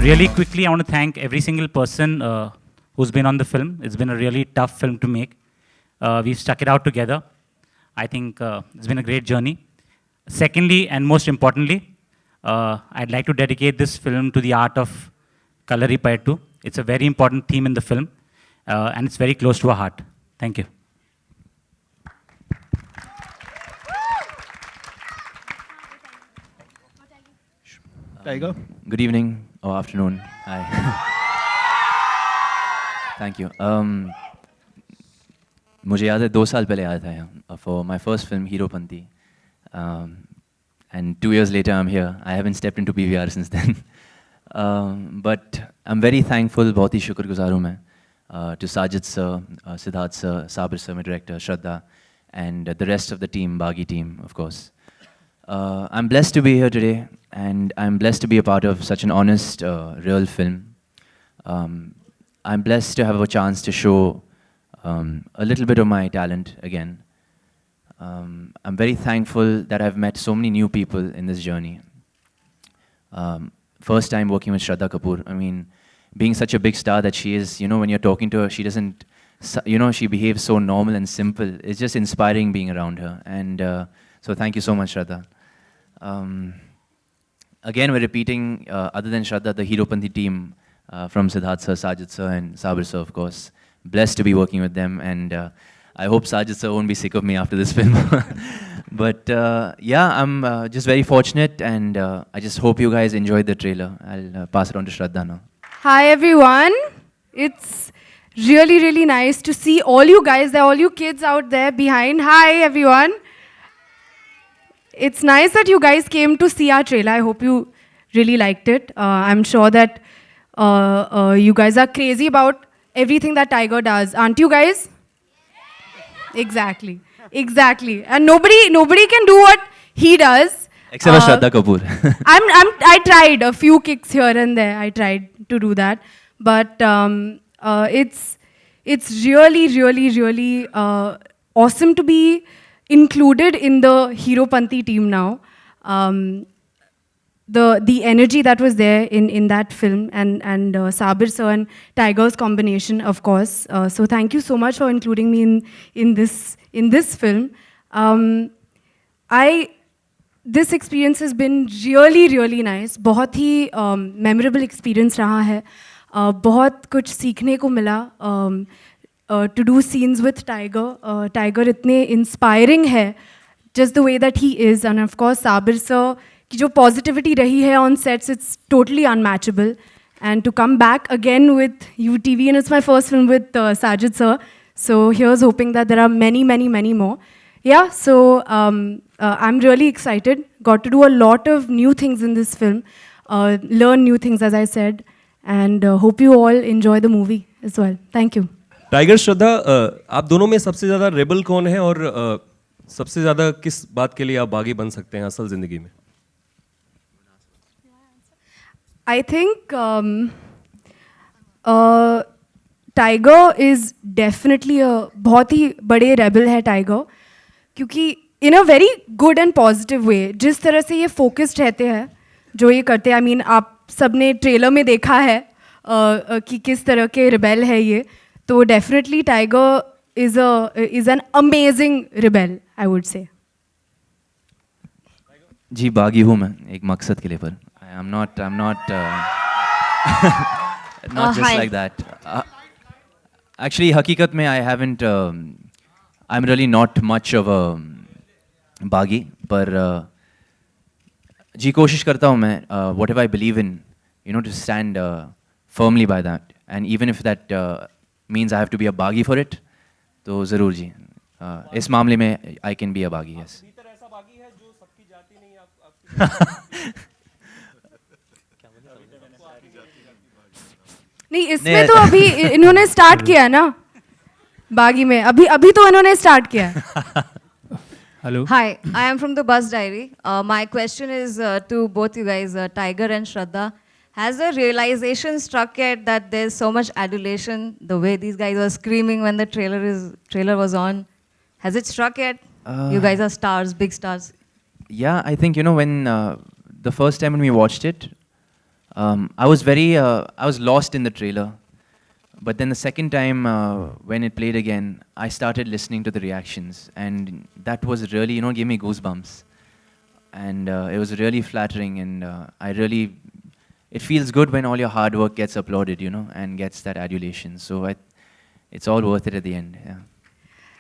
Really quickly, I want to thank every single person who's been on the film. It's been a really tough film to make. We've stuck it out together. I think it's been a great journey. Secondly, and most importantly, I'd like to dedicate this film to the art of Kalari Payattu. It's a very important theme in the film, and it's very close to our heart. Thank you. Tiger? Good evening or afternoon. Hi. Thank you. मुझे याद है 2 साल पहले आया था यहाँ for my first film Heropanti, and 2 years later I'm here. I haven't stepped into PVR since then. But I'm very thankful, बहुत ही शुक्रगुजार हूँ मैं to Sajid sir, Siddharth sir, Sabir sir, my director, Shraddha, and the rest of the team, Bagi team, of course. I'm blessed to be here today, and I'm blessed to be a part of such an honest, real film. I'm blessed to have a chance to show a little bit of my talent again. I'm very thankful that I've met so many new people in this journey. First time working with Shraddha Kapoor. I mean, being such a big star that she is, you know, when you're talking to her, she doesn't, you know, she behaves so normal and simple. It's just inspiring being around her. And so thank you so much, Shraddha. Again, we're repeating, other than Shraddha, the Heropanti team from Siddharth sir, Sajid sir, and Sabir sir, of course. Blessed to be working with them, and I hope Sajid sir won't be sick of me after this film. But yeah, I'm just very fortunate, and I just hope you guys enjoyed the trailer. I'll pass it on to Shraddha now. Hi everyone. It's really, really nice to see all you guys there, all you kids out there behind. Hi everyone. It's nice that you guys came to see our trailer. I hope you really liked it. I'm sure that you guys are crazy about everything that Tiger does. Aren't you guys? Exactly. Exactly. And nobody can do what he does. Except for Shraddha Kapoor. I tried a few kicks here and there. I tried to do that. But it's really, really, really awesome to be included in the Heropanti team now. The energy that was there in that film, and Sabir sir and Tiger's combination, of course. So thank you so much for including me in this film. This experience has been really, really nice. बहुत ही memorable experience रहा है. बहुत कुछ सीखने को मिला. To do scenes with Tiger. Tiger इतने inspiring है, just the way that he is, and of course Sabir sir की जो positivity रही है on sets, it's totally unmatchable. And to come back again with UTV, and it's my first film with Sajid sir. So here's hoping that there are many, many, many more. Yeah, so I'm really excited. Got to do a lot of new things in this film. Learn new things, as I said. And hope you all enjoy the movie as well. Thank you. Tiger Shraddha, आप दोनों में सबसे ज़्यादा rebel कौन है, और सबसे ज़्यादा किस बात के लिए आप बागी बन सकते हैं असल ज़िंदगी में? I think Tiger is definitely a बहुत ही बड़े rebel है Tiger, क्योंकि in a very good and positive way, जिस तरह से ये focused रहते हैं, जो ये करते हैं, I mean आप सबने ट्रेलर में देखा है कि किस तरह के rebel है ये, तो definitely Tiger is an amazing rebel, I would say. जी बागी हूँ मैं एक मकसद के लिए, पर I'm not not just like that. Actually, हकीकत में I haven't. I'm really not much of a बागी, पर जी कोशिश करता हूँ मैं whatever I believe in, you know, to stand firmly by that, and even if that means I have to be a बागी for it, तो ज़रूर जी इस मामले में I can be a बागी, yes. ऐसा बागी है जो सबकी जाति नहीं आप नहीं, इसमें तो अभी इन्होंने स्टार्ट किया ना बागी में, अभी तो इन्होंने स्टार्ट किया है. Hello. Hi, I am from the Bus Diary. My question is to both you guys, Tiger and Shraddha. Has the realization struck yet that there's so much adulation, the way these guys were screaming when the trailer was on? Has it struck yet? You guys are stars, big stars. Yeah, I think, you know, when the first time when we watched it, I was lost in the trailer. But then the second time when it played again, I started listening to the reactions, and that was really, gave me goosebumps. And it was really flattering, and it feels good when all your hard work gets applauded, and gets that adulation. So it's all worth it at the end. Yeah.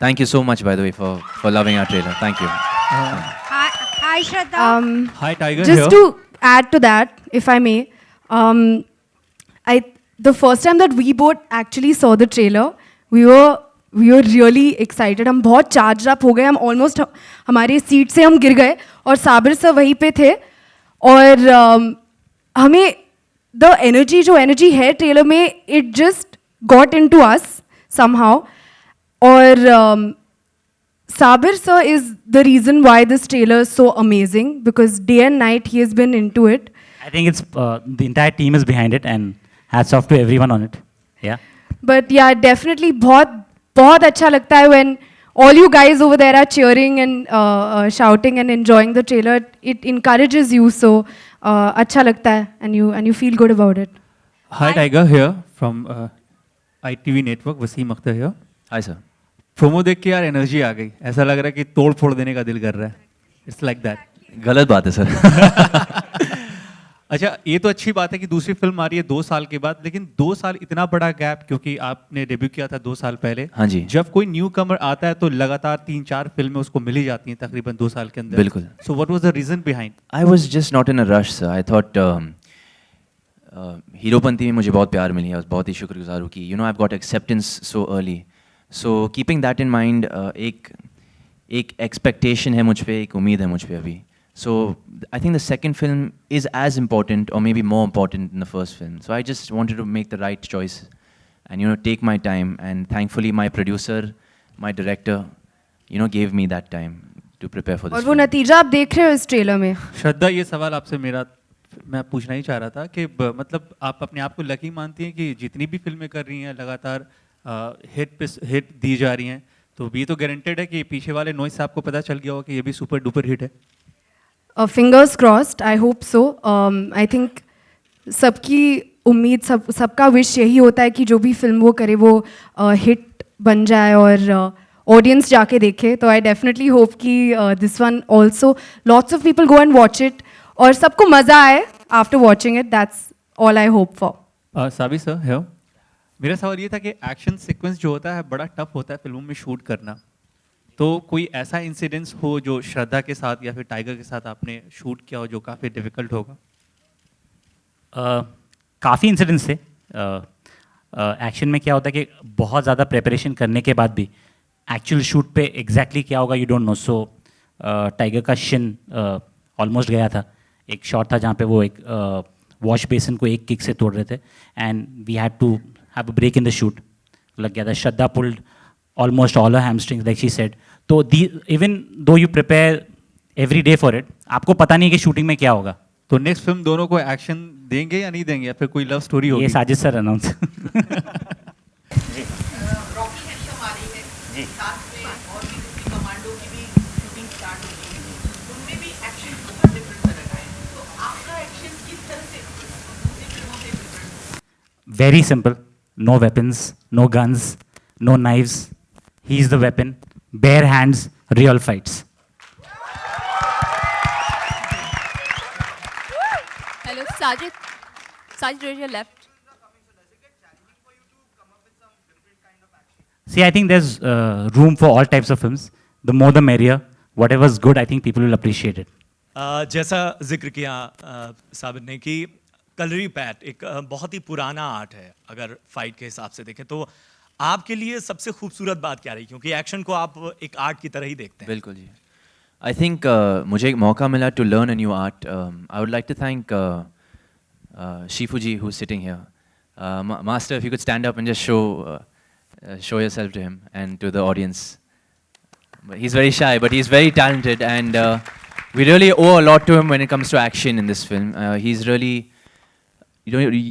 Thank you so much, by the way, for loving our trailer. Thank you. Hi, Shraddha. Hi, Tiger Just here. to add to that, if I may, the first time that we both actually saw the trailer, we were really excited. हम बहुत charged up हो गए, हम almost हमारे seat से हम गिर गए और साबिर सर वहीं पे थे और हमें the energy है ट्रेलर में, it just got into us somehow. और Sabir sir is the reason why this trailer is so amazing, because day and night he has been into it. I think it's the entire team is behind it, and hats off to everyone on it. Yeah. But yeah, definitely बहुत अच्छा लगता है when all you guys over there are cheering and shouting and enjoying the trailer. It encourages you, so अच्छा लगता है, and you feel good about it. Hi, Tiger here from ITV Network. Wasim Akhtar here. Hi, sir. Promo देख के यार energy आ गई, ऐसा लग रहा है कि तोड़ फोड़ देने का दिल कर रहा है. It's like that. गलत बात है, सर. अच्छा, ये तो अच्छी बात है कि दूसरी फिल्म आ रही है 2 साल के बाद, लेकिन 2 साल इतना बड़ा गैप, क्योंकि आपने डेब्यू किया था 2 साल पहले. हाँ जी. जब कोई न्यू कमर आता है तो लगातार 3-4 फिल्में उसको मिल ही जाती हैं तकरीबन 2 साल के अंदर. बिल्कुल. So what was the reason behind? I was just not in a rush, sir. I thought Heropanti में मुझे बहुत प्यार मिली है, बहुत ही शुक्रगुजार हूँ कि I've got acceptance so early. So keeping that in mind, एक expectation है मुझ पे, एक उम्मीद है मुझ पे अभी. So I think the second film is as important or maybe more important than the first film. So I just wanted to make the right choice and take my time, and thankfully my producer, my director, gave me that time to prepare for this. और वो film. नतीजा आप देख रहे हो इस trailer में. श्रद्धा, ये सवाल आपसे मैं पूछना ही चाह रहा था कि मतलब आप अपने आप को लकी मानती हैं कि जितनी भी फिल्में कर रही हैं लगातार हिट दी जा रही हैं, तो ये तो गारंटेड है कि पीछे वाले नॉइस से आपको पता चल गया होगा कि ये भी सुपर डुपर हिट है. Fingers crossed, I hope so. I think सबकी उम्मीद, सबका विश यही होता है कि जो भी फिल्म वो करे वो हिट बन जाए और ऑडियंस जाके देखे. तो आई डेफिनेटली होप कि this one also lots of people go and watch it और सबको मज़ा आए after watching it. That's all I hope for. Sabir sir है, मेरा सवाल ये था कि एक्शन सीक्वेंस जो होता है बड़ा टफ होता है फिल्मों में शूट करना, तो कोई ऐसा इंसिडेंस हो जो श्रद्धा के साथ या फिर टाइगर के साथ आपने शूट किया हो जो काफ़ी डिफिकल्ट होगा? काफ़ी इंसिडेंट्स थे. एक्शन में क्या होता है कि बहुत ज़्यादा प्रिपरेशन करने के बाद भी एक्चुअल शूट पे एग्जैक्टली क्या होगा you don't know. So tiger का शिन ऑलमोस्ट गया था. एक शॉट था जहाँ पे वो एक वॉश बेसिन को एक किक से तोड़ रहे थे, and we had to have a break in the shoot. लग गया था. Shraddha pulled almost all her hamstrings, like she said. So even though you prepare every day for it, आपको पता नहीं है कि शूटिंग में क्या होगा. तो नेक्स्ट फिल्म दोनों को एक्शन देंगे या नहीं देंगे, या फिर कोई लव स्टोरी होगी? ये Sajid sir announce. Very simple. No weapons, no guns, no knives. He's the weapon. Bare hands, real fights. Hello, Sajid. Sajid, raise your left. See, I think there's room for all types of films. The more the merrier. Whatever's good, I think people will appreciate it. जैसा जिक्र किया साबिर ने कि kalari PAT एक बहुत ही पुराना art है, अगर फाइट के हिसाब से देखें तो आपके लिए सबसे खूबसूरत बात क्या रही, क्योंकि एक्शन को आप एक आर्ट की तरह ही देखते हैं? बिल्कुल जी. आई थिंक मुझे एक मौका मिला to learn a new art. I would like to thank Shifu ji who's sitting here. Master, if you could stand up and just show yourself to him and to the audience. But he's very shy, but he's very talented, and we really owe a lot to him when it comes to action in this film. He's really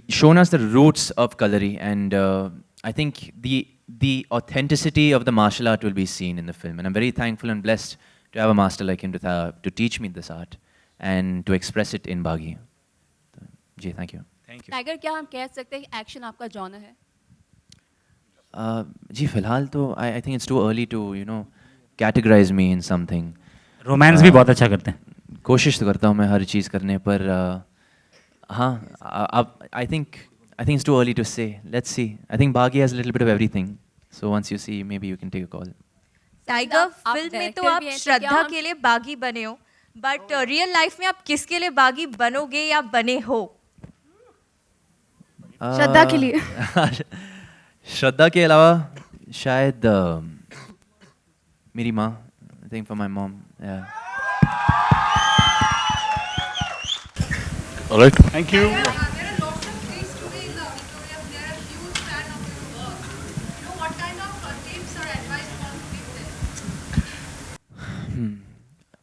shown us the roots of Kalari, and I think the authenticity of the martial art will be seen in the film, and I'm very thankful and blessed to have a master like him to teach me this art and to express it in Baghi. Ji, thank you. Thank you. Tiger, क्या हम कह सकते हैं कि action आपका genre है? जी फिलहाल तो I think it's too early to you know categorize me in something. Romance भी बहुत अच्छा करते हैं। कोशिश तो करता हूँ मैं हर चीज़ करने पर हाँ अब I think it's too early to say. Let's see. I think Baaghi has little bit of everything, so once you see maybe you can take a call. Tiger, आप फिल्म में तो director आप भी हैं, तो श्रद्धा क्या हम- के लिए बागी बने हो, बट रियल लाइफ में आप किसके लिए बागी बनोगे या बने हो? श्रद्धा के लिए। श्रद्धा के अलावा शायद मेरी माँ। I think for my mom. Alright, thank you.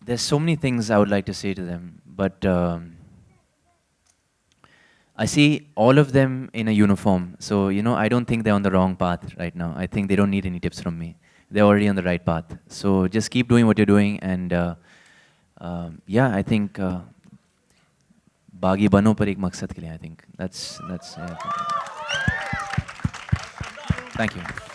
There's so many things I would like to say to them, but I see all of them in a uniform. So, you know, I don't think they're on the wrong path right now. I think they don't need any tips from me. They're already on the right path. So just keep doing what you're doing. And yeah, I think Bagi bano par ek maqsad ke liye, I think. That's yeah, thank you.